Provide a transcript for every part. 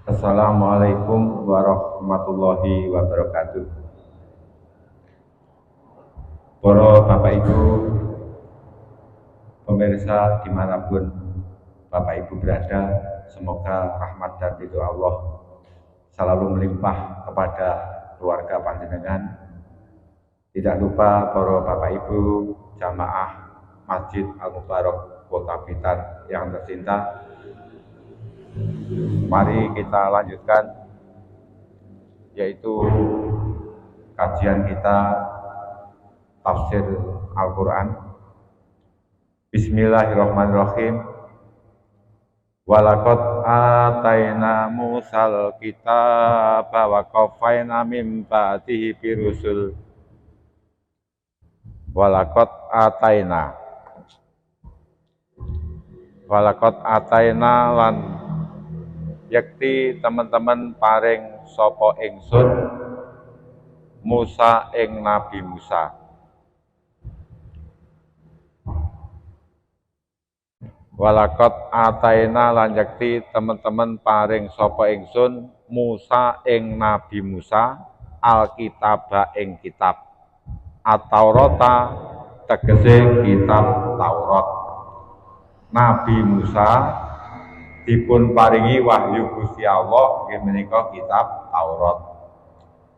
Assalamualaikum warahmatullahi wabarakatuh. Para Bapak Ibu pemirsa dimanapun Bapak Ibu berada, semoga rahmat dan ridho Allah selalu melimpah kepada keluarga panjenengan. Tidak lupa para Bapak Ibu jamaah Masjid Al-Mubarak Kota Blitar yang tercinta. Mari kita lanjutkan yaitu kajian kita tafsir Al-Quran. Bismillahirrahmanirrahim. Walaqad ataina Musal kitaba wa qafaina min ba'dihi birusul. Walaqad ataina lan yakti teman-teman paring sapa ingsun Musa ing Nabi Musa. Walaqad ataina lan yakti teman-teman paring sapa ingsun Musa ing Nabi Musa alkitaba ing kitab at-Taurata tegese kitab Taurat. Nabi Musa dipun paringi wahyu Gusti Allah nggih menika kitab Taurat.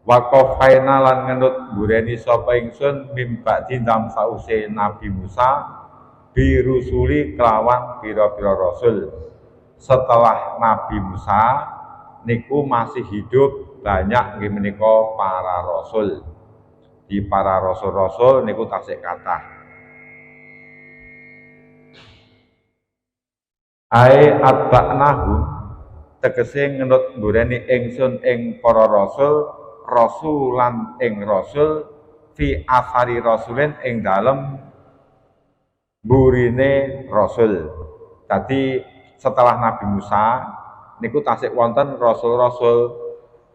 Wa qafaina lan ngenut bureni sapa ingsun mimba dindam sause Nabi Musa birusuli kelawan pira-pira rasul. Setelah Nabi Musa niku masih hidup banyak nggih menika para rasul. Di para rasul-rasul niku tasik kathah. Ai atba'nahu tegese ngenut mbureni ingsun ing para rasul, rasulan ing rasul fi asari rasulin ing dalem burine rasul. Jadi setelah Nabi Musa niku tasik wonten rasul-rasul,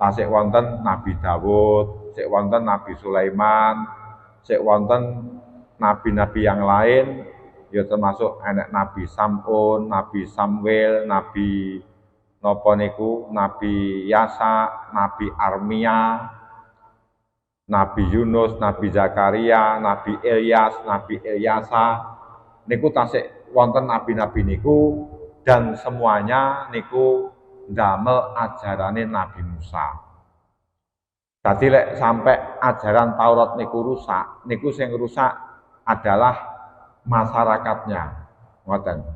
tasik wonten Nabi Dawud, sik wonten Nabi Sulaiman, sik wonten nabi-nabi yang lain, ya termasuk anak Nabi Sam'un, Nabi Samuel, Nabi napa niku, Nabi Yasa, Nabi Armia, Nabi Yunus, Nabi Zakaria, Nabi Ilyas, Nabi Ilyasa. Niku tasik wonten nabi-nabi niku dan semuanya niku ndamel ajarane Nabi Musa. Dadi lek sampai ajaran Taurat niku rusak, niku sing rusak adalah masyarakatnya. Ngoten.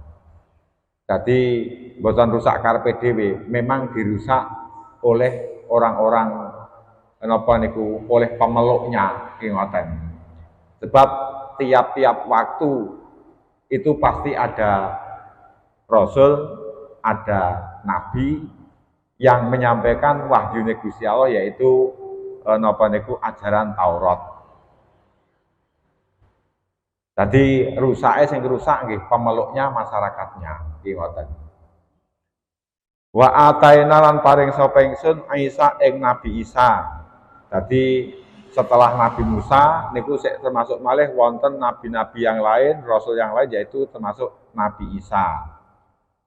Jadi boten rusak karepe dhewe, memang dirusak oleh orang-orang napa niku, oleh pemeluknya nggih ngoten. Sebab tiap-tiap waktu itu pasti ada rasul, ada nabi yang menyampaikan wahyu Gusti Allah yaitu napa niku ajaran Taurat. Jadi rusake sing rusak nggih pemeluknya, masyarakatnya nggih ngoten. Wa ataina lan paring sapa ingsun Isa ing Nabi Isa. Jadi setelah Nabi Musa niku sik termasuk malih wonten nabi-nabi yang lain, rasul yang lain yaitu termasuk Nabi Isa.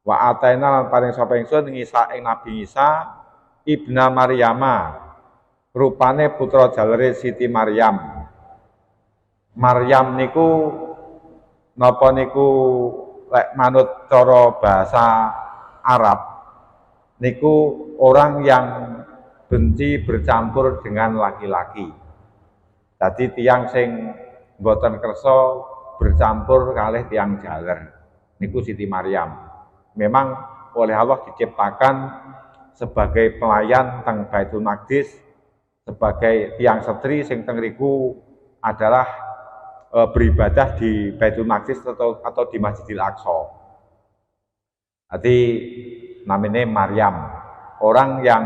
Wa ataina lan paring sapa ingsun Isa ing Nabi Isa ibna Maryama. Rupane putra jalere Siti Maryam. Maryam niku napa niku lek manut cara bahasa Arab niku orang yang benci bercampur dengan laki-laki. Jadi tiang sing mboten kersa bercampur kalih tiang jaler. Niku Siti Maryam. Memang oleh Allah diciptakan sebagai pelayan teng Baitul Maqdis, sebagai tiang setri sing teng riku adalah beribadah di Baitul Maqdis atau di Masjidil Aqsa. Jadi namanya Maryam, orang yang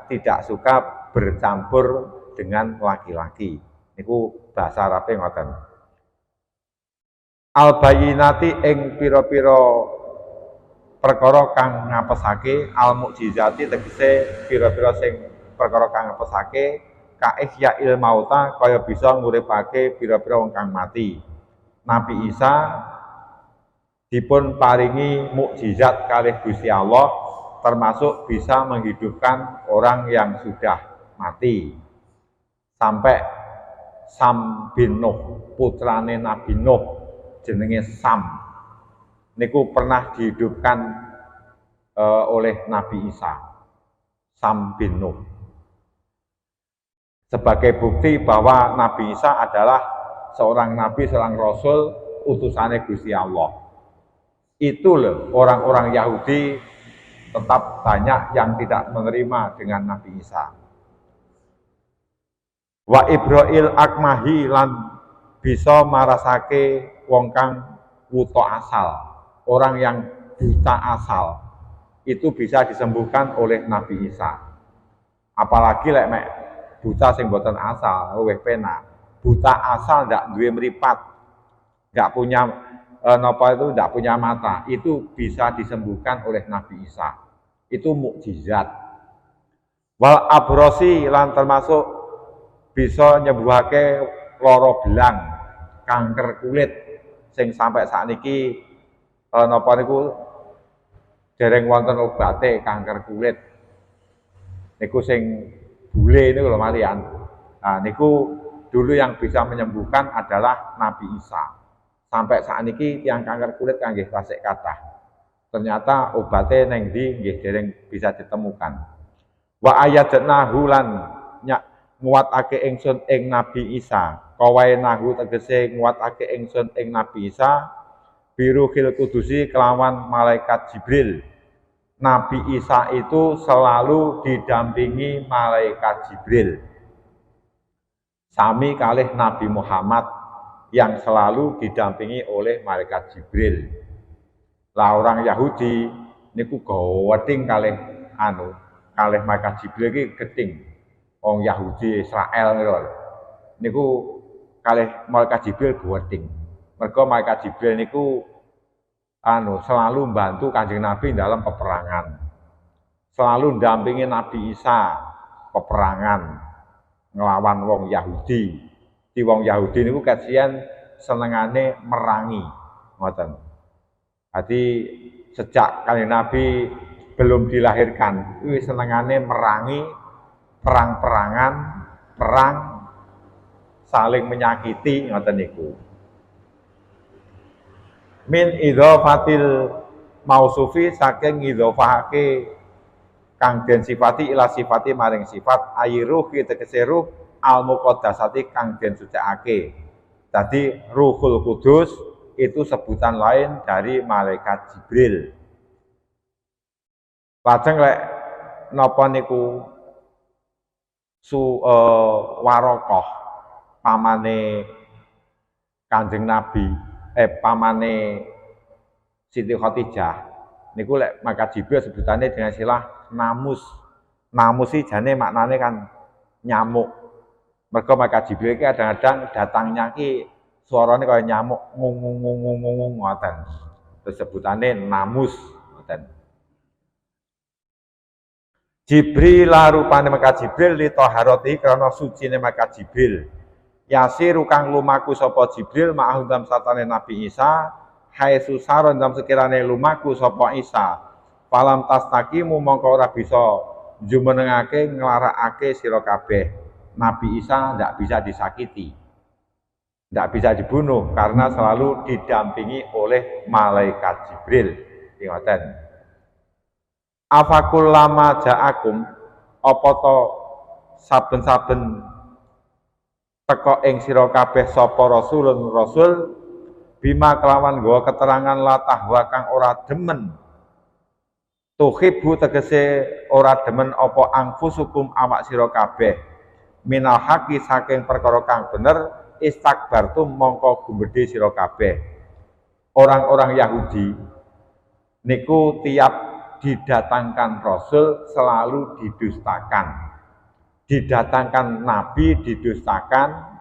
tidak suka bercampur dengan laki-laki. Niku bahasa Arabe ngoten. Al-bayyinati ing pira-pira perkara kang ngapesake, al-mukjizati tegese pira-pira sing perkara kang ngapesake kaihya il mauta kaya bisa nguripake pira-pira wong kang mati. Nabi Isa dipun paringi mukjizat kalih Gusti Allah termasuk bisa menghidupkan orang yang sudah mati. Sampai Sam bin Nuh, putrane Nabi Nuh, jenenge Sam, niku pernah dihidupkan oleh Nabi Isa, Sam bin Nuh. Sebagai bukti bahwa Nabi Isa adalah seorang nabi, seorang rasul, utusannya Gusti Allah. Itu loh, orang-orang Yahudi tetap banyak yang tidak menerima dengan Nabi Isa. Wa Ibrahil akmahi lan bisa marasake wong kang wuta asal, orang yang buta asal, itu bisa disembuhkan oleh Nabi Isa. Apalagi lek mek buta sing boten asal, luwih penak. Buta asal ndak duwe mripat, ndak punya ndak punya mata, itu bisa disembuhkan oleh Nabi Isa. Itu mukjizat. Wal abrosi lan termasuk bisa nyembuhake lara belang, kanker kulit sing sampai sakniki napa niku dereng wonten obate kanker kulit. Niku sing bule niku lho malian. Nah, niku dulu yang bisa menyembuhkan adalah Nabi Isa. Sampai sakniki tiyang kanker kulit kanggih tasik kathah. Ternyata obate neng ndi nggih dereng bisa ditemukan. Wa ayatnahu lan nguwatake ingsun ing Nabi Isa. Kawae nahu tegese nguwatake ingsun ing Nabi Isa biruhil kudusi kelawan malaikat Jibril. Nabi Isa itu selalu didampingi malaikat Jibril. Sami kalih Nabi Muhammad yang selalu didampingi oleh malaikat Jibril. Lah orang Yahudi niku gaweding kalih kalih malaikat Jibril iki geting. Wong Yahudi Israel niku kalih malaikat Jibril gaweding. Mergo malaikat Jibril niku selalu membantu Kanjeng Nabi dalam peperangan. Selalu dampingi Nabi Isa peperangan ngelawan wong Yahudi. Di wong Yahudi niku kasihan senengane merangi, ngoten. Jadi sejak Kanjeng Nabi belum dilahirkan, wis senengane merangi, perang-perangan, perang saling menyakiti, ngoten niku. Min idhofatil mausufi saking idhofahake kang den sifati ila sifati maring sifat ayiruh tegese ruh al muqaddasati kang den sucikake. Dadi Ruhul Kudus itu sebutan lain dari malaikat Jibril. Lajeng lek napa niku Warokoh pamane Kanjeng Nabi pamane Siti Khadijah niku lek malaikat Jibril sebutannya dengan istilah namus. Namus iki jane maknane kan nyamuk. Mergo malaikat Jibril iki kadang-kadang datangnya ki suarane kaya nyamuk ngung ngoten. Terus sebutane namus ngoten. Jibril rupane malaikat Jibril li taharati krana sucine malaikat Jibril. Yasiru kang lumaku sapa Jibril ma'ahum dalam satane Nabi Isa haitsu saron dalam sekirane lumaku sapa Isa falam tastaqimu mongko ora bisa jumenengake nglarakake sira kabeh. Nabi Isa ndak bisa disakiti, ndak bisa dibunuh karena selalu didampingi oleh malaikat Jibril. Ngoten. Afakul lama ja'akum apa to saben-saben teko ing sira kabeh sapa rasulun rasul bima kelawan nggawa keterangan latahwa kang ora demen tuhibbu tegese ora demen apa angfusukum awak sira kabeh minal haqi saking perkara kang bener istakbartum mongko gumbedhe sira kabeh. Orang-orang Yahudi niku tiap didatangkan rasul selalu didustakan. Didatangkan nabi didustakan,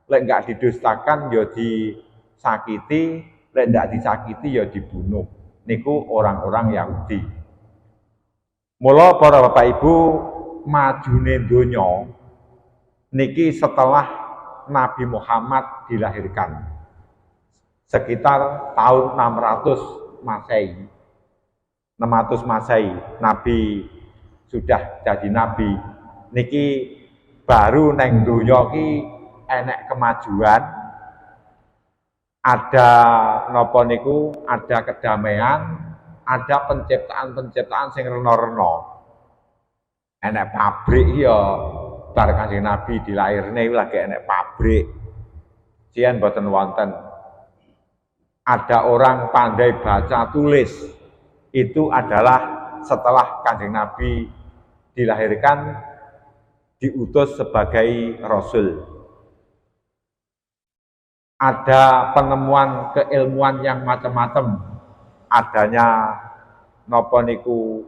lek enggak didustakan ya disakiti, lek enggak disakiti ya dibunuh. Niku orang-orang Yahudi. Mula para Bapak Ibu majune donya niki setelah Nabi Muhammad dilahirkan. Sekitar tahun 600 Masehi. 600 Masehi Nabi sudah jadi nabi. Niki baru neng donya ki enek kemajuan, ada napa niku, ada kedamaian, ada penciptaan sing rena-rena. Enek pabrik ya bar Kanjeng Nabi dilairne lagi enek pabrik. Cian boten wonten. Ada orang pandai baca tulis. Itu adalah setelah Kanjeng Nabi dilahirkan, diutus sebagai rasul. Ada penemuan keilmuan yang macam-macam. Adanya napa niku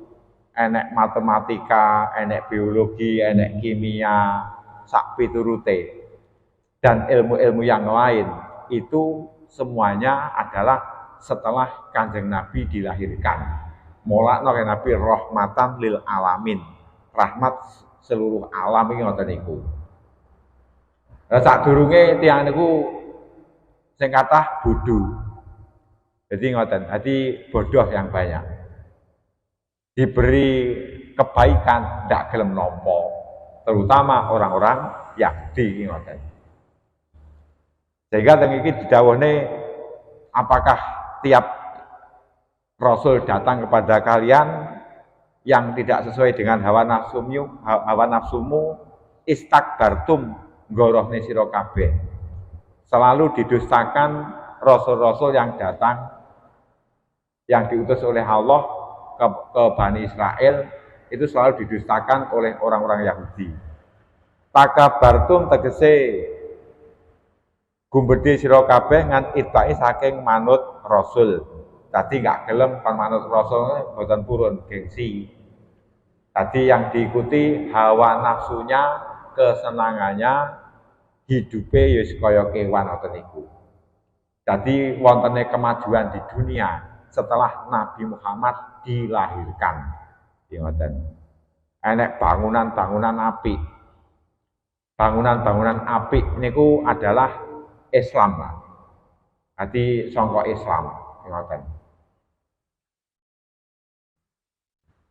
enek matematika, enek biologi, enek kimia, sak piturute. Dan ilmu-ilmu yang lain itu semuanya adalah setelah Kanjeng Nabi dilahirkan. Mulakno Kanjeng Nabi rahmatan lil alamin. Rahmat seluruh alam iki ngoten niku. Lah sadurunge tiyang niku sing kathah bodho. Jadi ngoten, jadi bodoh yang banyak. Diberi kebaikan ndak gelem nampa, terutama orang-orang Yahudi ngoten. Sehingga teng iki didhawuhne, apakah tiap rasul datang kepada kalian yang tidak sesuai dengan hawa nafsumu istakbartum ngorohne sira kabeh. Selalu didustakan rasul-rasul yang datang yang diutus oleh Allah ke Bani Israel, itu selalu didustakan oleh orang-orang Yahudi. Takabartum tegese gumbedhe sira kabeh ngan itbae saking manut rasul. Tadi nggak gelem kon manut rasul boten purun gengsi. Tadi yang diikuti hawa nafsunya, kesenangannya, hidupe ya kaya kewan ngoten niku. Jadi wontene kemajuan di dunia setelah Nabi Muhammad dilahirkan. Ngoten. Enek bangunan-bangunan apik. Bangunan-bangunan apik niku adalah Islam. Jadi sangka Islam. Ngoten.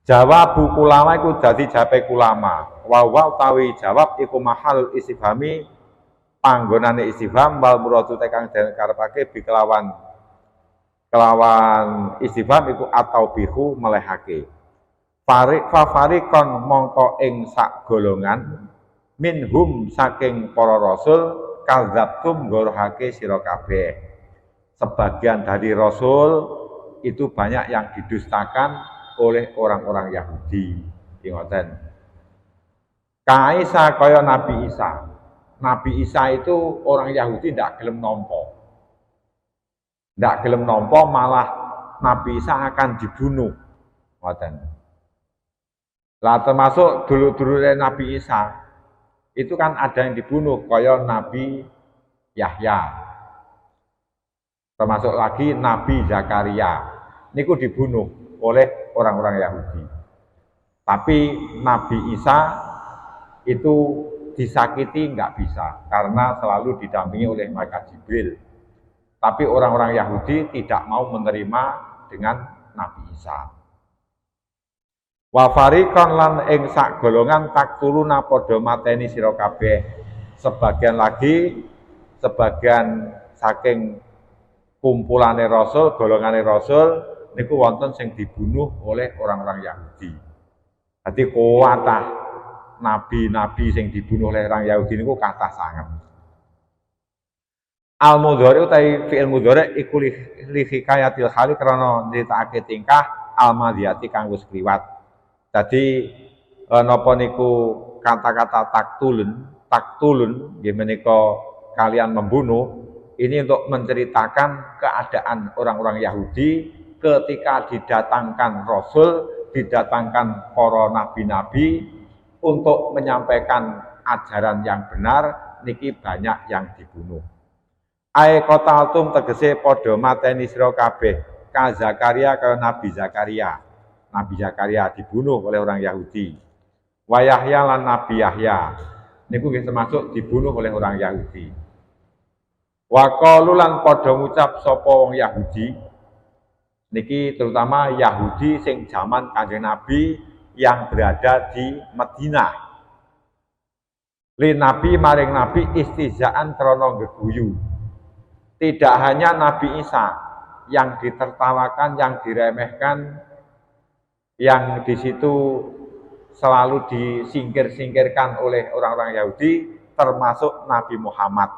Jawab ulama iku dadi jawabe ulama. Wa utawi jawab iku mahalul istifhami, panggonane istifham wal muradu tekang den karepake kelawan istifham iku atau bihu melehake. Farikon mongko ing sak golongan minhum saking para rasul kadzabtum ngorohake sira kabeh. Sebagian dari rasul itu banyak yang didustakan oleh orang-orang Yahudi. Ngoten. Kaisa kaya Nabi Isa. Nabi Isa itu orang Yahudi ndak gelem nampa. Ndak gelem nampa, malah Nabi Isa akan dibunuh. Ngoten. Lah termasuk dulu-dulure Nabi Isa itu kan ada yang dibunuh kaya Nabi Yahya. Termasuk lagi Nabi Zakaria. Niku dibunuh oleh orang-orang Yahudi. Tapi Nabi Isa itu disakiti nggak bisa karena selalu didampingi oleh malaikat Jibril. Tapi orang-orang Yahudi tidak mau menerima dengan Nabi Isa. Wa fariqan lan ing sak golongan taktuluna padha mateni sira kabeh. Sebagian saking kumpulane rasul, golongane rasul niku wonten sing dibunuh oleh orang-orang Yahudi. Dadi kuwatah nabi-nabi sing dibunuh oleh orang Yahudi niku kathah sanget. Al-mudhari utawi fi'il mudhari iku li hikayatil hali krana nyritakake tingkah al-madhiyati kang wis kliwat. Dadi napa niku kata-kata taktulun nggih menika kalian membunuh, ini untuk menceritakan keadaan orang-orang Yahudi ketika didatangkan Rasul, didatangkan para nabi-nabi untuk menyampaikan ajaran yang benar, niki banyak yang dibunuh. Ai qataltum tegese padha mateni sira kabeh ka Zakaria kaya Nabi Zakaria. Nabi Zakaria dibunuh oleh orang Yahudi. Wa Yahya lan Nabi Yahya niku nggih termasuk dibunuh oleh orang Yahudi. Wa qalu lan padha ngucap sapa wong Yahudi, Niki terutama Yahudi sing zaman Kanjeng Nabi yang berada di Madinah. Li Nabi maring Nabi istizaan krana geguyu. Tidak hanya Nabi Isa yang ditertawakan, yang diremehkan, yang di situ selalu disingkir-singkirkan oleh orang-orang Yahudi, termasuk Nabi Muhammad.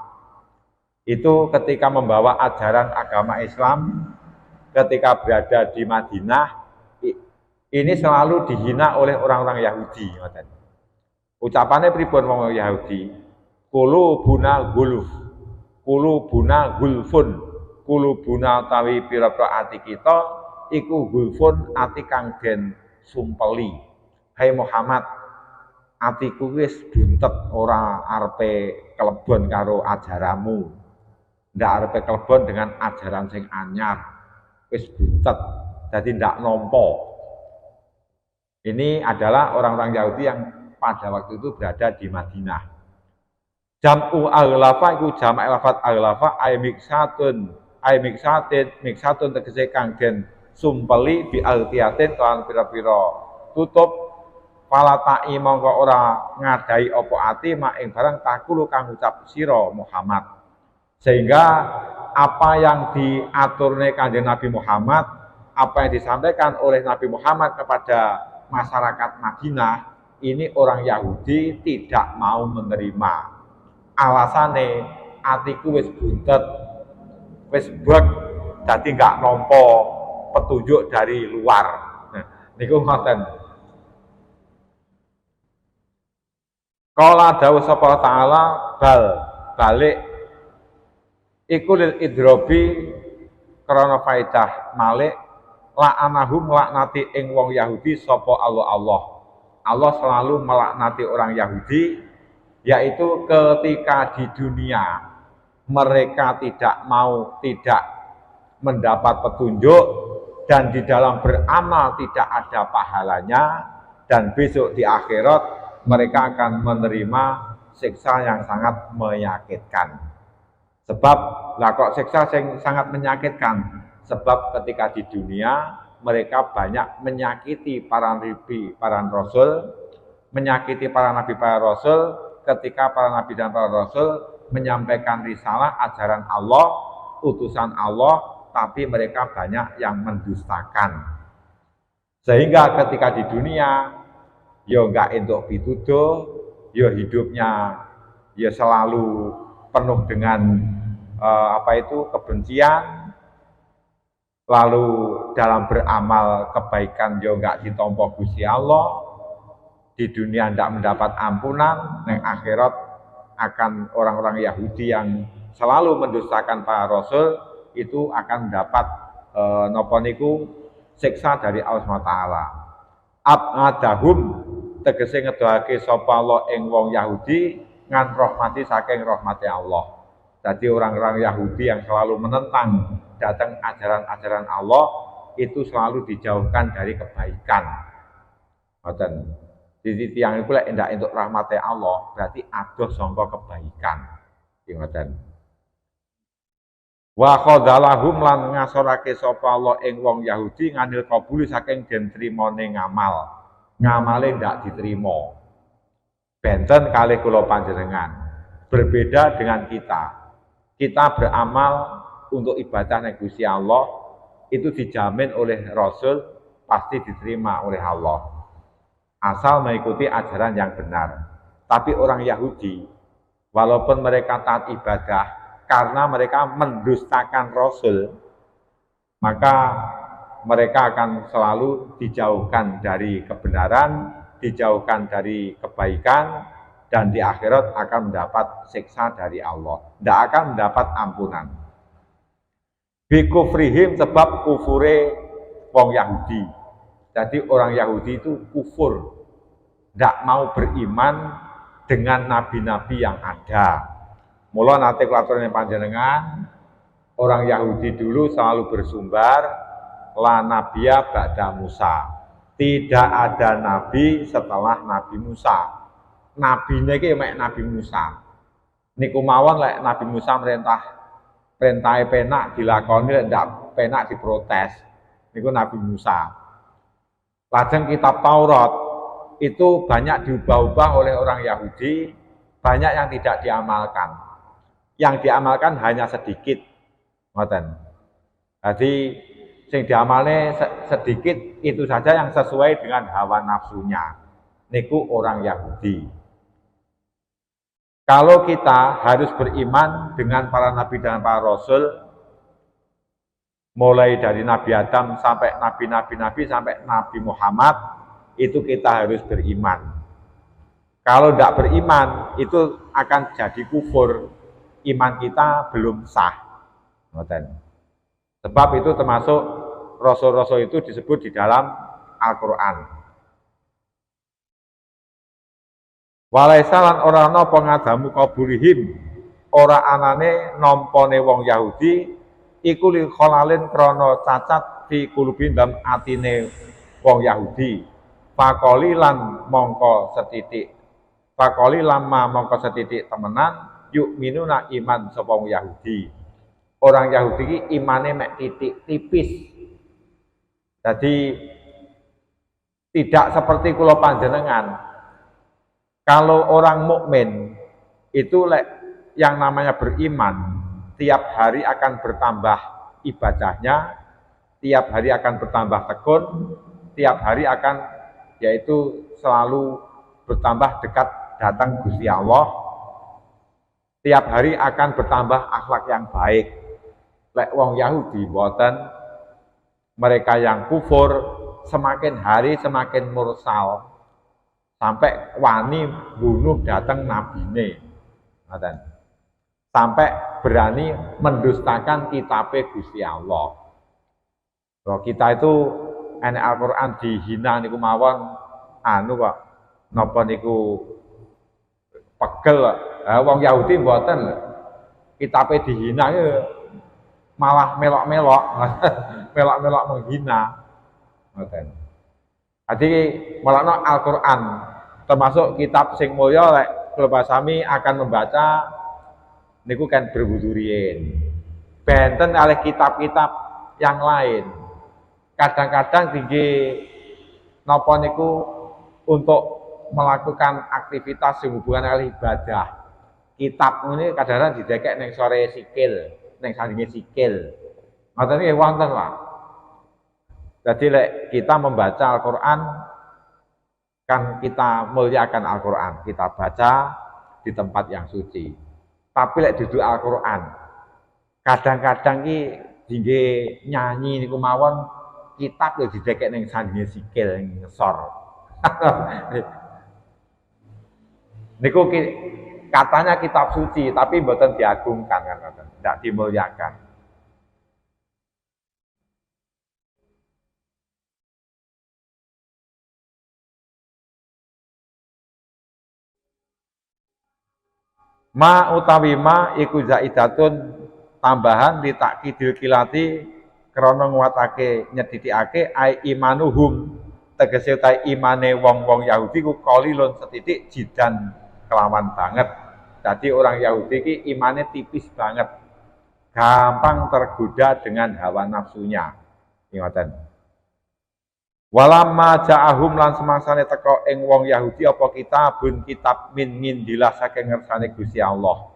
Itu ketika membawa ajaran agama Islam, ketika berada di Madinah, ini selalu dihina oleh orang-orang Yahudi. Ucapannya pripun wong Yahudi? Qulubuna guluf, qulubuna gulfun, qulubuna tawi pira-pira ati kita iku gulfun, ati kang den sumpeli. Hai Muhammad, atiku wis buntet, ora arepe kelebon karo ajaramu, ndak arepe kelebon dengan ajaran sing anyar, wis buntet, jadi ndak nompo. Ini adalah orang-orang Yahudi yang pada waktu itu berada di Madinah. Jam'u aghlafa iku jamak lafat aghlafa ay miksatun tegese kang den sumpeli bi altiatin kan pira-pira tutup pala ta'i mongko ora ngadai apa ati mak ing barang takulu kang ucap sira Muhammad. Sehingga apa yang diaturne Kanjeng Nabi Muhammad, apa yang disampaikan oleh Nabi Muhammad kepada masyarakat Madinah, ini orang Yahudi tidak mau menerima. Alasane atiku wis buntet, wis brek, dadi enggak nampa petunjuk dari luar. Nah, niku ngoten. Qala dawuh sapa taala balik iku lil idrobi krana faidah malik la'anahum laknati ing wong Yahudi sapa Allah. Allah selalu melaknati orang Yahudi, yaitu ketika di dunia mereka tidak mendapat petunjuk, dan di dalam beramal tidak ada pahalanya, dan besok di akhirat mereka akan menerima siksa yang sangat menyakitkan. Sebab lah kok siksa yang sangat menyakitkan? Sebab ketika di dunia mereka banyak menyakiti para nabi, para rasul, menyakiti para nabi, para rasul, ketika para nabi dan para rasul menyampaikan risalah ajaran Allah, utusan Allah, tapi mereka banyak yang mendustakan. Sehingga ketika di dunia, ya enggak entuk pituduh, ya hidupnya ya selalu penuh dengan kebencian, lalu dalam beramal kebaikan ya enggak ditampa Gusti Allah, di dunia tidak mendapat ampunan, neng akhirat akan orang-orang Yahudi yang selalu mendustakan para rasul itu akan mendapat siksa dari Allah SWT. Ab'adahum tegese ngedohake sapa Allah ing wong Yahudi ngan rahmati saking rahmati Allah. Jadi orang-orang Yahudi yang selalu menentang datang ajaran-ajaran Allah itu selalu dijauhkan dari kebaikan. Ngoten. Jadi tiang itu lek ndak entuk rahmate Allah, berarti adoh sangka kebaikan. Ngoten. Wa qadalahum lan ngasorake sapa Allah ing wong Yahudi nganil kabuli saking den trimane ngamal. Ngamale ndak diterima. Benten kalih kula panjenengan. Berbeda dengan kita. Kita beramal untuk ibadah ning Gusti Allah itu dijamin oleh Rasul pasti diterima oleh Allah. Asal mengikuti ajaran yang benar. Tapi orang Yahudi, walaupun mereka taat ibadah, karena mereka mendustakan Rasul, maka mereka akan selalu dijauhkan dari kebenaran, dijauhkan dari kebaikan, dan di akhirat akan mendapat siksa dari Allah. Tidak akan mendapat ampunan. Bikufrihim sebab kufure wong Yahudi. Jadi orang Yahudi itu kufur, tidak mau beriman dengan nabi-nabi yang ada. Mula nanti kelaturan panjenengan, orang Yahudi dulu selalu bersumbar, la nabiya ba'da Musa. Tidak ada nabi setelah Nabi Musa. Nabi ini mek Nabi Musa. Niku mawon lek Nabi Musa perintah penak dilakoni, lek ndak penak diprotes. Niku Nabi Musa. Lajeng kitab Taurat itu banyak diubah-ubah oleh orang Yahudi, banyak yang tidak diamalkan. Yang diamalkan hanya sedikit. Ngoten. Jadi sing diamalne sedikit itu saja yang sesuai dengan hawa nafsunya. Niku orang Yahudi. Kalau kita harus beriman dengan para nabi dan para rasul, mulai dari Nabi Adam sampai nabi-nabi sampai Nabi Muhammad, itu kita harus beriman. Kalau tidak beriman, itu akan jadi kufur. Iman kita belum sah. Sebab itu termasuk rasul-rasul itu disebut di dalam Al-Quran. Walaisa lan ora ana pengadamu qaburihim, ora anane nampane wong Yahudi iku li kholalin krana cacat fi kulubin dalam atine wong Yahudi. Pakoli lan mongko setitik. Pakoli lama mongko setitik temenan yuk minuna iman sapa wong Yahudi. Orang Yahudi iki imane mek titik tipis. Jadi tidak seperti kula panjenengan. Kalau orang mukmin itu yang namanya beriman, tiap hari akan bertambah ibadahnya, tiap hari akan bertambah tekun, tiap hari akan yaitu selalu bertambah dekat datang Gusti Allah, tiap hari akan bertambah akhlak yang baik. Lek wong Yahudi boten, mereka yang kufur semakin hari semakin mursal. Sampai wani bunuh datang nabine, sampai berani mendustakan kitabe Gusti Allah. Kalau kita itu enek Al-Quran dihina niku mawon, kok napa niku pegel. Wong Yahudi mboten, kitabe dihina malah melok-melok, melok-melok menghina. Jadi malah Al-Quran termasuk kitab sing mulya lek kula sami akan membaca niku kan berwuduriin. Benten oleh kitab-kitab yang lain. Kadang-kadang tinggi napa niku untuk melakukan aktivitas yang hubungan oleh ibadah. Kitab ini kadang-kadang didekek ning sore sikil, ning sandinge sikil. Ngoten nggih wonten, Pak. Jadi kita membaca Al-Quran, kan kita muliakan Al-Quran, kita baca di tempat yang suci. Tapi duduk Al-Quran, kadang-kadang tinggi nyanyi niku mawon kitab didekek ning sandinge sikil ning ngesor. Niku katanya kitab suci, tapi mboten diagungkan kan, tidak dimuliakan. Ma utawi ma iku zaidatun tambahan li takkidil kilati krana nguatake nyedhithikake ai imanuhum tegese ta imane wong-wong Yahudi ku qalilun setitik jidan kelawan banget. Jadi orang Yahudi ki imane tipis banget. Gampang tergoda dengan hawa nafsunya. Ngoten. Walamma ja'ahum lan semangsane teka ing wong Yahudi apa kitabun kitab min dilah saking ngersane Gusti Allah.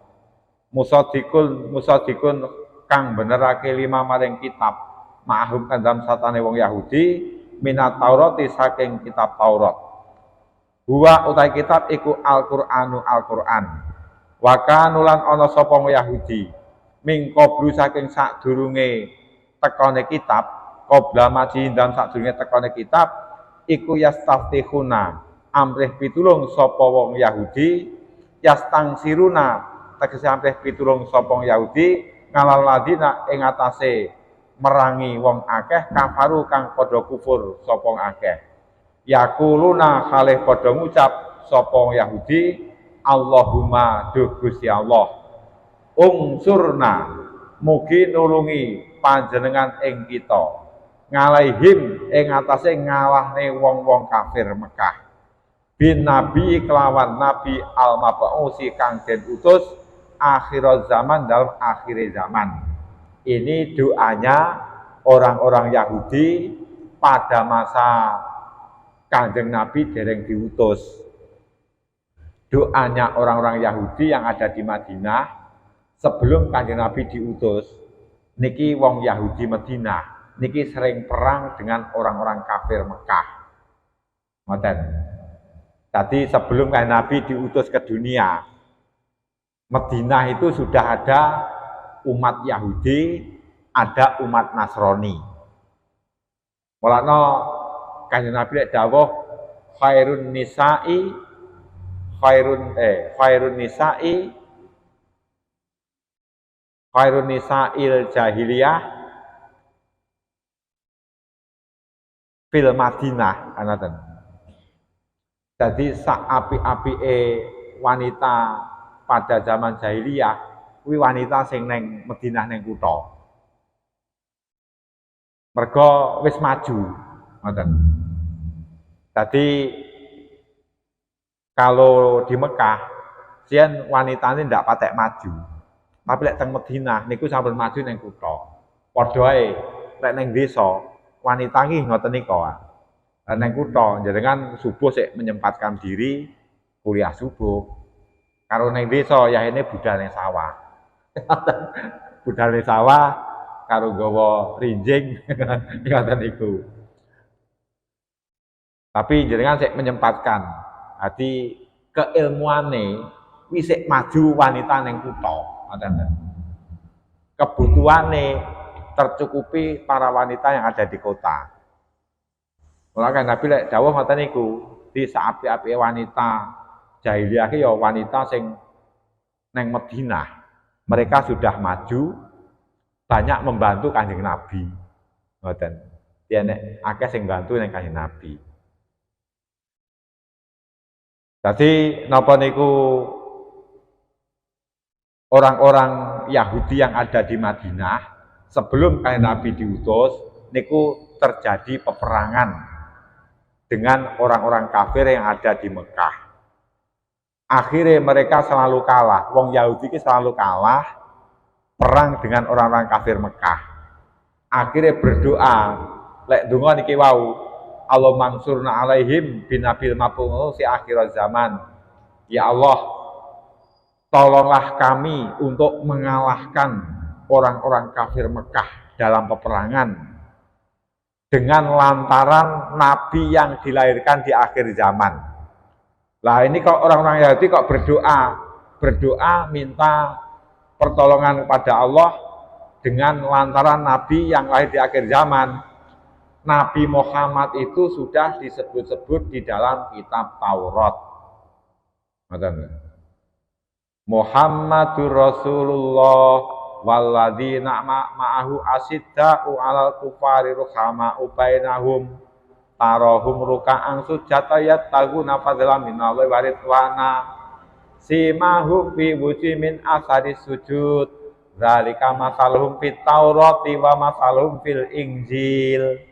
Musaddiqun kang benerake lima maring kitab ma'hum kan dalam satane wong Yahudi minat Taurati saking kitab Taurat. Huwa utai kitab iku Al-Qur'anu Al-Qur'an. Wa kanulan ana sapa wong Yahudi ming qablu saking sadurunge tekane kitab qabla maji dalam sadurunge tekane kitab iku yastaftihuna amrih pitulung sapa wong Yahudi yastangsiruna tegese amrih pitulung sapa wong Yahudi ngalal ladina ing atase merangi wong akeh kafaru kang padha kufur sapa wong akeh yaquluna kalih padha ngucap sapa wong Yahudi Allahumma duh Gusti Allah ungsurna mugi nulungi panjenengan ing kita ngalaihim ing atase ngalahne wong-wong kafir Mekah bin nabi kelawan nabi al-mab'usi kang den utus akhirat zaman dalam akhir zaman. Ini doanya orang-orang Yahudi pada masa Kanjeng Nabi dereng diutus. Doanya orang-orang Yahudi yang ada di Madinah sebelum Kanjeng Nabi diutus, niki wong Yahudi Madinah niki sering perang dengan orang-orang kafir Mekah. Ngoten. Tadi sebelum Kanjeng Nabi diutus ke dunia, Madinah itu sudah ada umat Yahudi, ada umat Nasrani. Mulane Kanjeng Nabi lek dawuh khairun nisa'i khairun nisa'il jahiliyah fil Madinah anaten. Jadi sak api-apike wanita pada zaman jahiliyah kuwi wanita sing neng Madinah neng kutha. Mergo wis maju, ngoten. Jadi kalau di Mekah, sian wanita ini ndak patek maju. Tapi lek teng Madinah niku sampun maju neng kutha. Padha ae lek neng desa wanita iki ngoten nika. Neng kutha jenengan subuh sik menyempatkan diri kuliah subuh. Karo neng desa yahene budal neng sawah. Budal neng sawah karo gawa rinjing ngoten niku. Tapi jenengan sik menyempatkan hati keilmuane wis sik maju wanita ning kutha ngoten. Kebutuhane tercukupi para wanita yang ada di kota. Mula kan Nabi lek dawuh ngoten niku, di saapi-apike wanita jahiliyah ki ya wanita sing neng Madinah. Mereka sudah maju, banyak membantu Kanjeng Nabi. Ngoten. Ya nek akeh sing bantu ning Kanjeng Nabi. Jadi napa niku orang-orang Yahudi yang ada di Madinah sebelum Kanjeng Nabi diutus niku terjadi peperangan dengan orang-orang kafir yang ada di Mekah. Akhirnya mereka selalu kalah. Wong Yahudi ini selalu kalah perang dengan orang-orang kafir Mekah. Akhirnya berdoa, lek donga niki wau, Allah mansurna alaihim binabil mapung si akhir zaman. Ya Allah, tolonglah kami untuk mengalahkan orang-orang kafir Mekah dalam peperangan dengan lantaran Nabi yang dilahirkan di akhir zaman. Lah ini kok orang-orang Yahudi kok berdoa minta pertolongan kepada Allah dengan lantaran Nabi yang lahir di akhir zaman. Nabi Muhammad itu sudah disebut-sebut di dalam kitab Taurat. Muhammadur Rasulullah walladzina ma'ahu asidda'u 'alal kufari ruhama'u bainahum tarahum ruka'an sujata yattaquna fadlan minallahi wa ridwana simahum fi wujuhihim min athari sujud zalika masaluhum fit taurati wa masaluhum fil injil.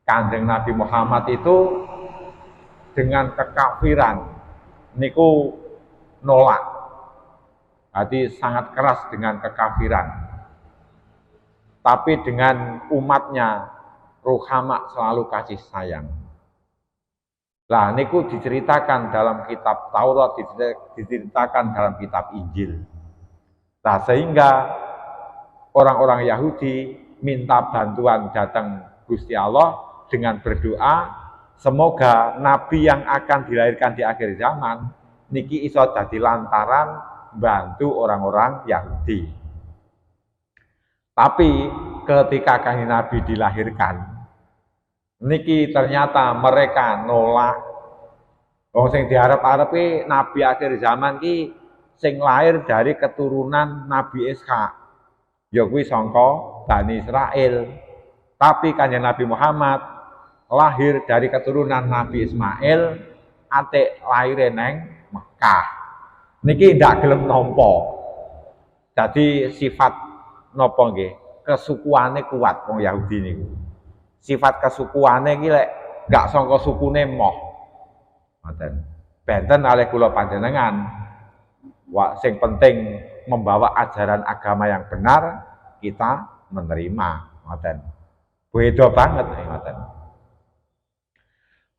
Kanjeng Nabi Muhammad itu dengan kekafiran niku nolak. Jadi sangat keras dengan kekafiran. Tapi dengan umatnya ruhama selalu kasih sayang. Lah niku diceritakan dalam kitab Taurat, diceritakan dalam kitab Injil. Nah sehingga orang-orang Yahudi minta bantuan datang Gusti Allah dengan berdoa semoga Nabi yang akan dilahirkan di akhir zaman niki iso dadi lantaran bantu orang-orang Yahudi. Tapi ketika Kanjeng Nabi dilahirkan, niki ternyata mereka nolak. Wong sing diarep-arepe Nabi akhir zaman ki sing lahir dari keturunan Nabi Ishak. Ya kuwi sangka Bani Israel. Tapi Kanjeng Nabi Muhammad lahir dari keturunan Nabi Ismail, atik lahir neng Mekah. Niki ndak gelem nampa. Jadi sifat napa nggih? Kesukuane kuat wong Yahudi niku. Sifat kesukuane iki lek gak sangka sukune moh. Ngoten. Benten alih kula panjenengan. Sing penting membawa ajaran agama yang benar, kita menerima. Ngoten. Beda banget ngoten.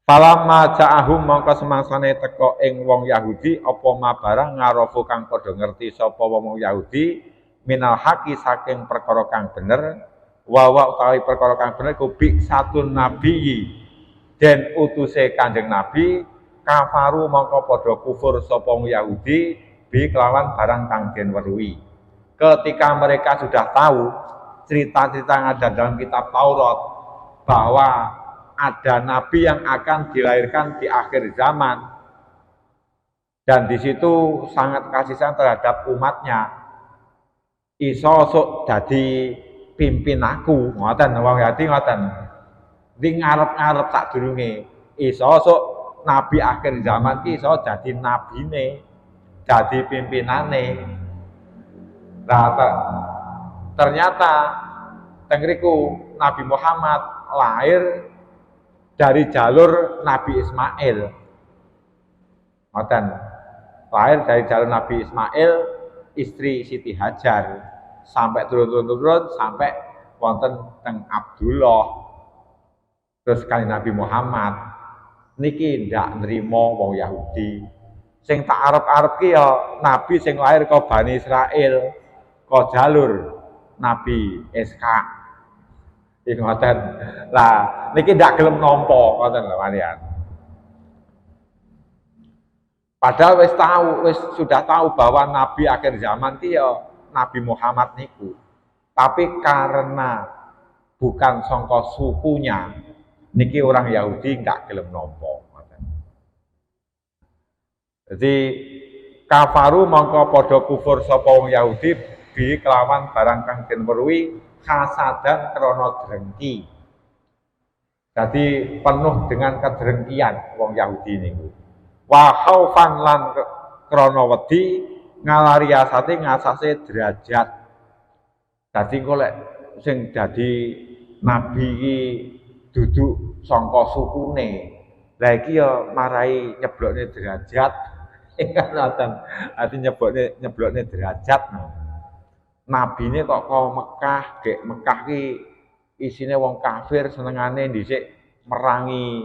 Falamma ja'ahum mongko semangsane teka ing wong Yahudi apa ma barang ngarofu kang padha ngerti sapa wong Yahudi minal haqi saking perkara kang bener wa utawi perkara kang bener kubi satun nabi den utuse Kanjeng Nabi kafaru mongko padha kufur sapa wong Yahudi bi kelawan barang kang den weruhi. Ketika mereka sudah tahu cerita-cerita yang ada dalam kitab Taurat bahwa ada nabi yang akan dilahirkan di akhir zaman dan di situ sangat kasih sayang terhadap umatnya. Iso sok dadi pimpin aku, ngoten wong Yahudi ngoten. Di ngarep-ngarep sadurunge iso sok nabi akhir zaman ki iso dadi nabine, dadi pimpinane. Nah, ternyata tengriku Nabi Muhammad lahir dari jalur Nabi Ismail. Ngoten. Lahir dari jalur Nabi Ismail, istri Siti Hajar, sampai turun sampai wonten teng Abdullah. Terus kali Nabi Muhammad niki ndak nrimo wong Yahudi. Sing tak arep-arep ki ya nabi sing lahir ka Bani Israil, ka jalur Nabi Ishak. Ngoten. Lah niki ndak gelem nampa ngoten lho Marian. Padahal sudah tahu bahwa nabi akhir zaman ki ya Nabi Muhammad niku. Tapi karena bukan sangka sukunya niki orang Yahudi ndak gelem nampa ngoten. Jadi kafaru mongko padha kufur sapa wong Yahudi bi kelawan barang kang den weruhi hasadan krana drengki. Jadi penuh dengan kedrengkian wong Yahudi niku. Wa khaufan lan krana wedi ngalariasate ngasase derajat. Dadi golek sing dadi nabi iki duduk sangka sukune. Lah iki ya marai nyeblokne derajat. Ngoten. Ati nyeblokne derajat. Nabine kok ke Mekah, gek Mekah ki isine wong kafir senengane dhisik merangi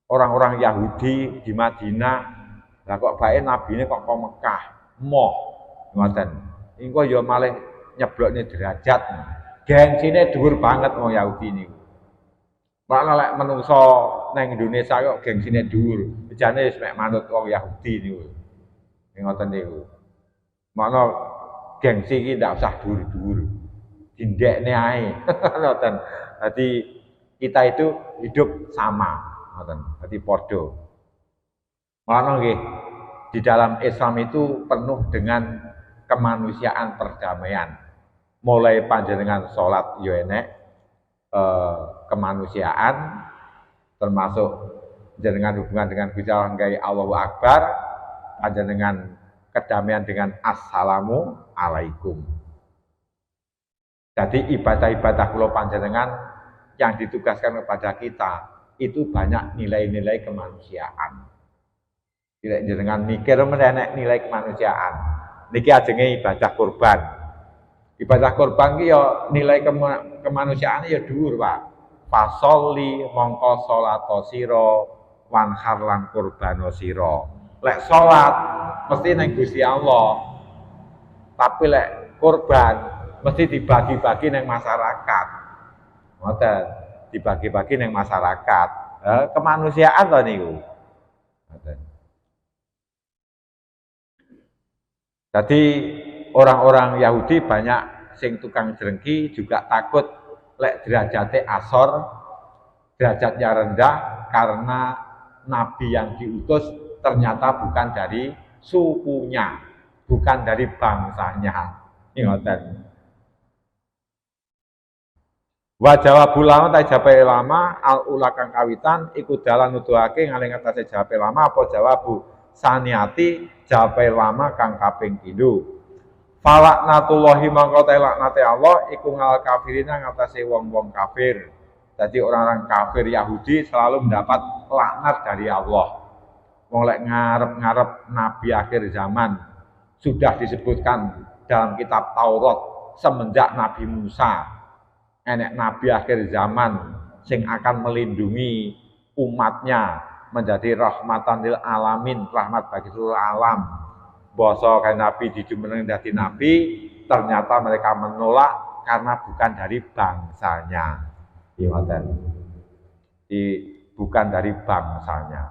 orang-orang Yahudi di Madinah. Lah kok bae nabine kok ke Mekah, moh ngoten. Engko ya malih nyeblokne derajat. Gengsine dhuwur banget wong Yahudi niku. Malah lek menungso nang Indonesia kok gengsine dhuwur. Bejane wis mek manut wong Yahudi niku. Ngoten niku. Makna gengsi iki ndak usah dhuwur-dhuwur. Dindekne ae. Ngoten. Dadi kita itu hidup sama, ngoten. Dadi padha. Makna nggih, di dalam Islam itu penuh dengan kemanusiaan perdamaian. Mulai panjenengan salat yo enek kemanusiaan termasuk panjenengan hubungan dengan Gusti Allah nggawe Allahu Akbar, panjenengan kedamaian dengan assalamu alaikum. Jadi ibadah-ibadah kula panjenengan yang ditugaskan kepada kita itu banyak nilai-nilai kemanusiaan. Tidak jenengan mikir menenek nilai kemanusiaan. Niki ajenge ibadah kurban. Ibadah kurban ki ya nilai kemanusiaan ya dhuwur, Pak. Fasolli mongko salata sira wanhar lan kurbana sira. Lek salat mesti nang Gusti Allah. Tapi lek kurban mesti dibagi-bagi nang masyarakat. Ngoten, dibagi-bagi nang masyarakat. Kemanusiaan to niku. Ngoten. Jadi orang-orang Yahudi banyak sing tukang drengki juga takut lek derajate asor, derajatnya rendah karena nabi yang diutus ternyata bukan dari sukunya, bukan dari bangsanya. Ngoten. Wa jawabul lama ta jawabe lama al ula kang kawitan iku dalan nuduhake ngaling atase jawabe lama apa jawabu saniati jawabe lama kang kaping 3. Falaknatullahi mangko laknate Allah iku ngal kafirina ngatasi wong-wong kafir. Jadi orang-orang kafir Yahudi selalu mendapat laknat dari Allah. Wong lek ngarep-ngarep nabi akhir zaman sudah disebutkan dalam kitab Taurat semenjak Nabi Musa. enek nabi akhir zaman sing akan melindungi umatnya menjadi rahmatan lil alamin, rahmat bagi seluruh alam. Basa kayak nabi dijumeneng dadi nabi, ternyata mereka menolak karena bukan dari bangsanya. Iya, bukan dari bangsanya.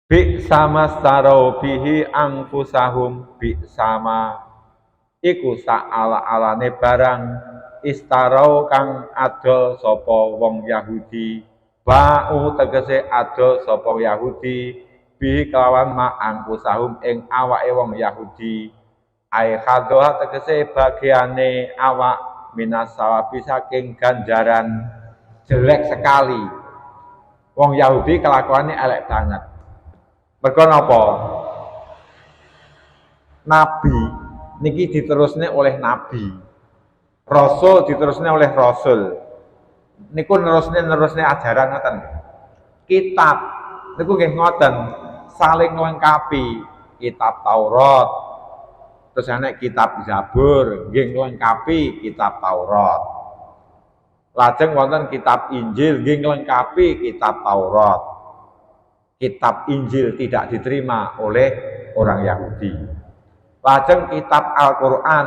Bi sama starau bihi angfusahum, bi sama iku saala-alane barang istarau kang adol sapa wong Yahudi, ba'u tegese adol sapa Yahudi bi kelawan ma angfusahum ing awake wong Yahudi, ai khadoha tegese bagiane awak minas sawabi saking ganjaran. Jelek sekali wong Yahudi kelakuannya elek banget. Mergo napa? Nabi niki diterusne oleh nabi. Rasul diterusne oleh rasul. Niku nerusne ajaran ngoten. Kitab niku nggih ngoten, saling melengkapi. Kitab Taurat, terus ana kitab Zabur, nggih melengkapi kitab Taurat. Lajeng wonten kitab Injil, nggih melengkapi kitab Taurat. Kitab Injil tidak diterima oleh orang Yahudi. Lajeng kitab Al-Qur'an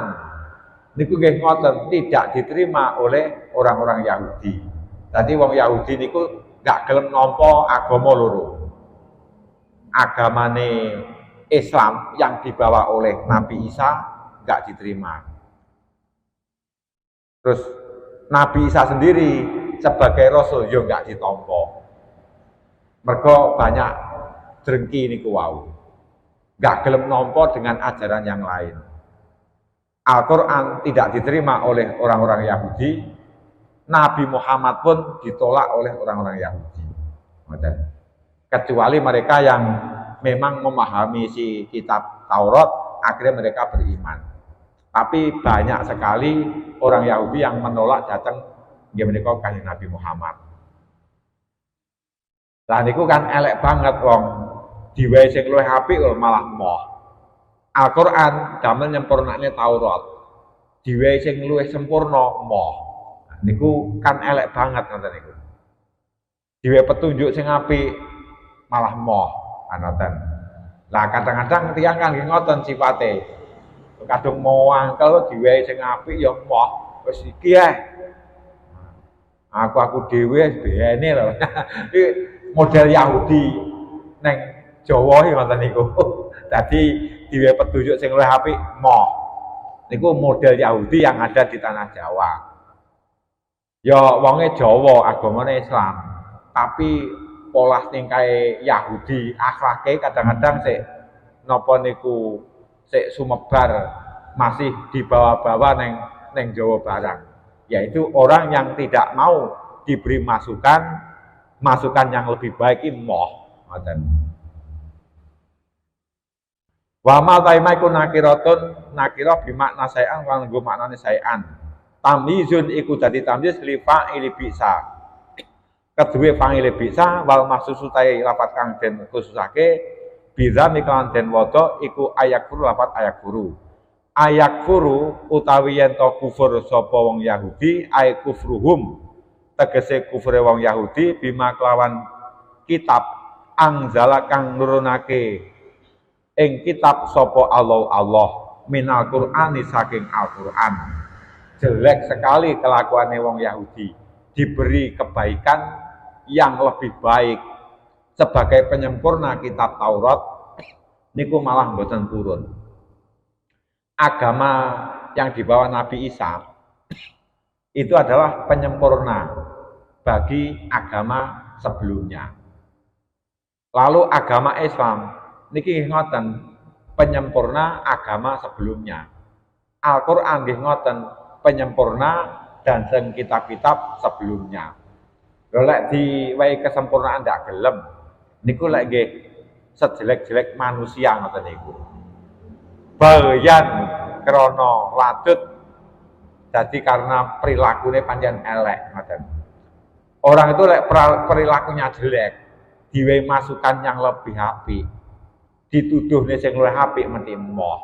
niku nggih ngoten, tidak diterima oleh orang-orang Yahudi. Dadi wong Yahudi niku gak gelem nampa agama loro. Agamane Islam yang dibawa oleh Nabi Isa gak diterima. Terus Nabi Isa sendiri sebagai rasul yo gak ditampa. Mergo banyak drengki niku wau. Gak gelem nampa dengan ajaran yang lain. Al-Qur'an tidak diterima oleh orang-orang Yahudi. Nabi Muhammad pun ditolak oleh orang-orang Yahudi. Kecuali mereka yang memang memahami si kitab Taurat, akhirnya mereka beriman. Tapi banyak sekali orang Yahudi yang menolak datang nggih menika kanjeng Nabi Muhammad. Lah niku kan elek banget wong diwehi sing luwih apik malah moh. Al-Qur'an damel nyempurnakne Taurat. Diwehi sing luwih sempurna moh. Niku kan elek banget ngoten niku. Diwehi petunjuk sing apik malah moh anoten. Lah kadang-kadang tiyang kan nggih ngoten sifate. Kadung mau angkel diwehi sing apik ya moh. Wis iki ae. Aku dhewe bene lho. Model Yahudi neng Jawa iki ngoten niku. Dadi diwehi petunjuk sing luwih apik moh. Niku model Yahudi yang ada di tanah Jawa. Ya wonge Jawa agamane Islam, tapi pola tingkae Yahudi, akhlake kadang-kadang sik napa niku sik sumebar masih dibawa-bawa neng Jawa barang. Yaitu orang yang tidak mau diberi masukan yang lebih baik ini moh. Wa ma taimaiku nakiratun, nakirah bimakna sayan kan nggo maknane sayan. Tamyizun iku dadi tamyiz li fa'il bisa. Kedue fa'il bisa wal mahsusu ta'i lafat kang den khususake biza mikawan den wada iku ayakfuru lafat ayakfuru. Ayakfuru utawi yen to kufur sapa wong Yahudi ay kufruhum tegese kufure wong Yahudi bima kelawan kitab angzala kang nurunake ing kitab sapa Allah minal Qur'ani saking Al-Qur'an. Jelek sekali kelakuane wong Yahudi. Diberi kebaikan yang lebih baik sebagai penyempurna kitab Taurat niku malah mboten purun. Agama yang dibawa Nabi Isa itu adalah penyempurna bagi agama sebelumnya. Lalu agama Islam niki ngoten penyempurna agama sebelumnya. Al-Qur'an nggih ngoten penyempurna dan kitab-kitab sebelumnya. Lek diwehi kesempurnaan ndak gelem niku lek nggih sejelek-jelek manusia ngoten niku. Bayan krana ladut jadi karena perilakunya pancen elek ngoten. Orang itu lek perilakunya jelek, diwehi masukan yang lebih apik, dituduhne sing luwih apik mesti moh.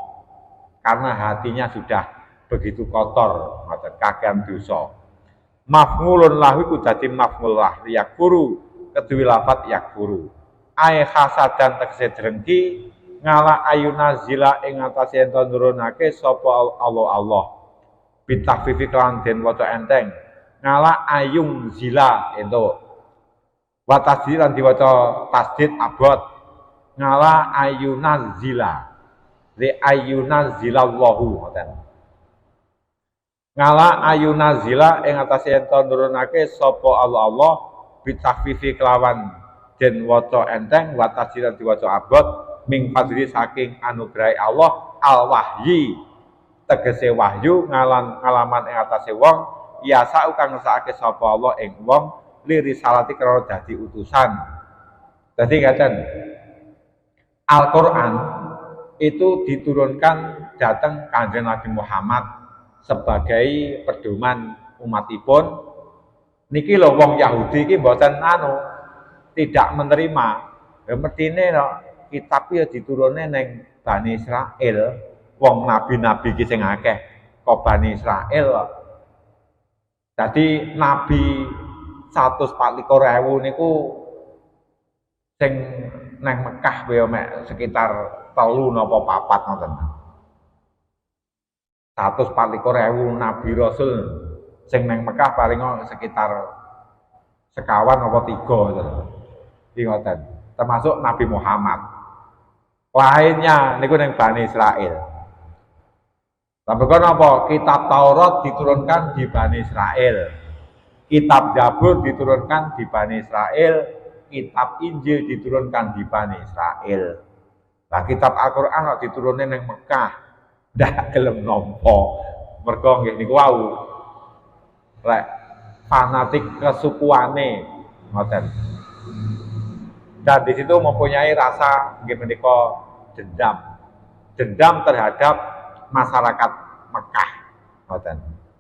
Karena hatinya sudah begitu kotor, ngoten kakean dosa. Maf'ulun lahu iku dadi maf'ul lah yakuru kedue lafat yakuru. Ai hasadan tegese drengki ngala ayuna zila ing atase ento nurunake sapa Allah. Bitakfifi kelan den waca enteng. Ngala ayung zila ento. Wa tasdid lan diwaca tasdid abot. Ngala ayuna zila. Li ayuna zilallahu ngoten. Ngala ayuna zila ing atase ento nurunake sapa Allah bitakfifi kelawan den waca enteng wa tasdid diwaca abot ming fadli saking anugerah Allah al wahyi tegese wahyu ngalaman ing atase wong biasa kang ngesake sapa Allah ing wong li risalati karo dadi utusan. Dadi ngaten Al-Qur'an itu diturunkan datang Kanjeng Nabi Muhammad sebagai pedoman umatipun. Niki lho wong Yahudi iki mboten tidak menerima. Ya mestine kitab ya diturunne ning Bani Israil, wong nabi-nabi iki sing akeh kok Bani Israil. Dadi nabi 124.000 niku sing nang Mekah wae mek sekitar 3 napa 4 ngoten. 124.000 nabi rasul sing nang Mekah paling sekitar sekawan apa 3 ngoten. Iki ngoten. Termasuk Nabi Muhammad. Lainnya niku nang Bani Israil. Tapi apa? Kitab Taurat diturunkan di Bani Israil. Kitab Zabur diturunkan di Bani Israil. Kitab Injil diturunkan di Bani Israil. Nah, kitab Al-Qur'an diturunne nang Mekah. Ndak gelem nampa. Mergo nggih niku wau lek fanatik kesukuane ngoten. Dan di situ mempunyai rasa nggih menika dendam terhadap masyarakat Mekah ngoten.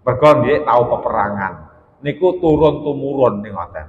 Mergo nggih tahu peperangan. Niku turun tumurun ning ngoten.